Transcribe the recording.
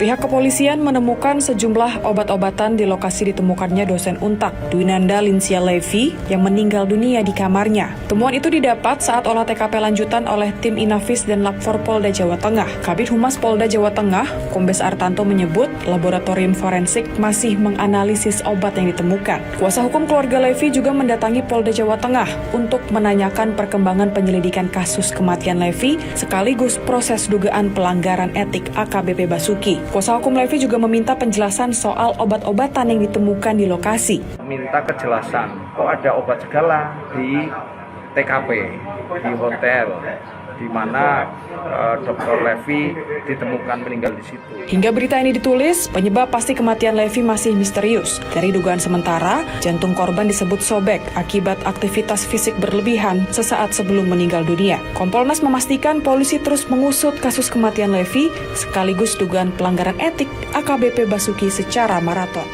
Pihak kepolisian menemukan sejumlah obat-obatan di lokasi ditemukannya dosen Untak, Dwinanda Linsia Levi, yang meninggal dunia di kamarnya. Temuan itu didapat saat olah TKP lanjutan oleh tim Inafis dan Lapfor Polda Jawa Tengah. Kabid Humas Polda Jawa Tengah, Kombes Artanto menyebut laboratorium forensik masih menganalisis obat yang ditemukan. Kuasa hukum keluarga Levi juga mendatangi Polda Jawa Tengah untuk menanyakan perkembangan penyelidikan kasus kematian Levi sekaligus proses dugaan pelanggaran etik AKBP Basuki. Kuasa hukum Levi juga meminta penjelasan soal obat-obatan yang ditemukan di lokasi. Minta kejelasan, kok ada obat segala di TKP, di hotel, di mana Dr. Levi ditemukan meninggal di situ. Hingga berita ini ditulis, penyebab pasti kematian Levi masih misterius. Dari dugaan sementara, jantung korban disebut sobek akibat aktivitas fisik berlebihan sesaat sebelum meninggal dunia. Kompolnas memastikan polisi terus mengusut kasus kematian Levi sekaligus dugaan pelanggaran etik AKBP Basuki secara maraton.